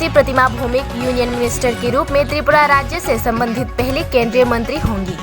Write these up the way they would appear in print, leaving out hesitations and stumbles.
श्रीमती प्रतिमा Bhowmik union minister के रूप में त्रिपुरा राज्य से संबंधित पहली केंद्रीय मंत्री होंगी।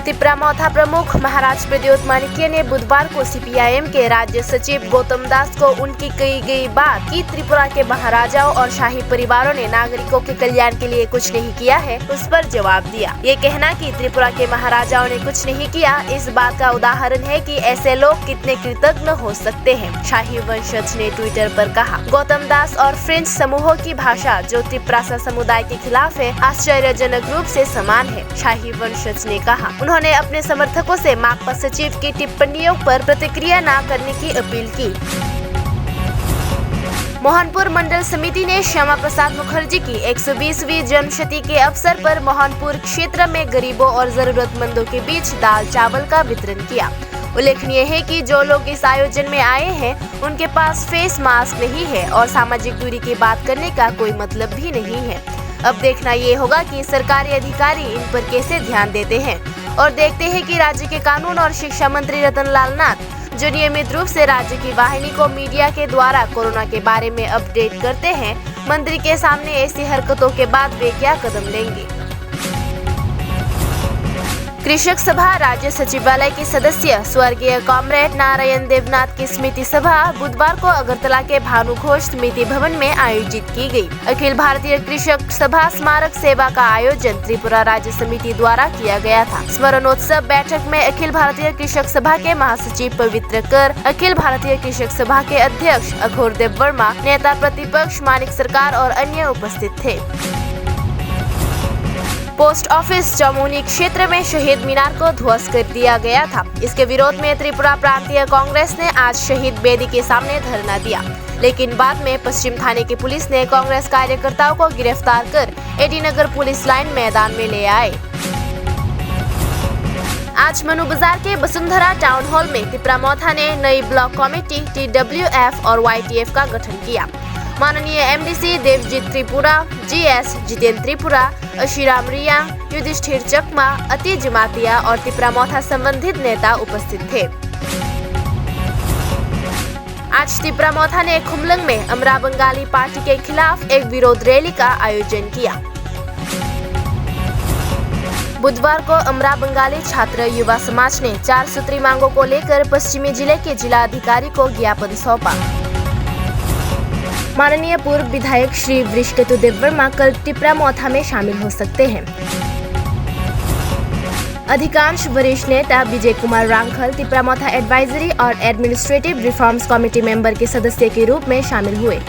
तिपरामौथा प्रमुख महाराज प्रद्योत माणिक्य ने बुधवार को सीपीआईएम के राज्य सचिव गौतम दास को उनकी कही गई बात कि त्रिपुरा के महाराजाओं और शाही परिवारों ने नागरिकों के कल्याण के लिए कुछ नहीं किया है, उस पर जवाब दिया। ये कहना कि त्रिपुरा के महाराजाओं ने कुछ नहीं किया, इस बात का उदाहरण है कि ऐसे लोग कितने कृतज्ञ हो सकते हैं, शाही वंशज ने ट्विटर पर कहा। गौतम दास और फ्रेंच समूहों की भाषा जो त्रिप्रासा समुदाय के खिलाफ है, आश्चर्यजनक रूप से समान है, शाही वंशज ने कहा। उन्होंने अपने समर्थकों से माकपा सचिव की टिप्पणियों पर प्रतिक्रिया न करने की अपील की। मोहनपुर मंडल समिति ने श्यामा प्रसाद मुखर्जी की 120वीं जन्मशती के अवसर पर मोहनपुर क्षेत्र में गरीबों और जरूरतमंदों के बीच दाल चावल का वितरण किया। उल्लेखनीय है कि जो लोग इस आयोजन में आए हैं, उनके पास फेस मास्क नहीं है और सामाजिक दूरी की बात करने का कोई मतलब भी नहीं है। अब देखना ये होगा कि सरकारी अधिकारी इन पर कैसे ध्यान देते हैं और देखते हैं कि राज्य के कानून और शिक्षा मंत्री रतन लाल नाथ, जो नियमित रूप से राज्य की वाहिनी को मीडिया के द्वारा कोरोना के बारे में अपडेट करते हैं, मंत्री के सामने ऐसी हरकतों के बाद वे क्या कदम लेंगे। कृषक सभा राज्य सचिवालय के सदस्य स्वर्गीय कॉमरेड नारायण देवनाथ की स्मृति सभा बुधवार को अगरतला के भानु घोष स्मृति भवन में आयोजित की गई। अखिल भारतीय कृषक सभा स्मारक सेवा का आयोजन त्रिपुरा राज्य समिति द्वारा किया गया था। स्मरणोत्सव बैठक में अखिल भारतीय कृषक सभा के महासचिव पवित्र कर, अखिल भारतीय कृषक सभा के अध्यक्ष अघोर देव वर्मा, नेता प्रतिपक्ष मानिक सरकार और अन्य उपस्थित थे। पोस्ट ऑफिस चमोनी क्षेत्र में शहीद मीनार को ध्वस्त कर दिया गया था। इसके विरोध में त्रिपुरा प्रांतीय कांग्रेस ने आज शहीद बेदी के सामने धरना दिया, लेकिन बाद में पश्चिम थाने की पुलिस ने कांग्रेस कार्यकर्ताओं को गिरफ्तार कर एडी नगर पुलिस लाइन मैदान में ले आए। आज मनु बाजार के वसुंधरा टाउन हॉल में तिपरामौथा ने नई ब्लॉक कमेटी TWF और YTF का गठन किया। माननीय MDC देवजीत त्रिपुरा, GS जितेंद्र त्रिपुरा, अशिराम रिया, युधिष्ठिर चकमा, अति जमातिया और तिपरामौथा संबंधित नेता उपस्थित थे। आज तिपरामौथा ने खुमलंग में अमरा बंगाली पार्टी के खिलाफ एक विरोध रैली का आयोजन किया। बुधवार को अमरा बंगाली छात्र युवा समाज ने 4 सूत्री मांगों को लेकर पश्चिमी जिले के जिला अधिकारी को ज्ञापन सौंपा। माननीय पूर्व विधायक श्री वृषकेतु देव वर्मा कल तिपरामौथा में शामिल हो सकते हैं। अधिकांश वरिष्ठ नेता विजय कुमार रांखल तिपरामौथा एडवाइजरी और एडमिनिस्ट्रेटिव रिफॉर्म्स कमेटी मेंबर के सदस्य के रूप में शामिल हुए।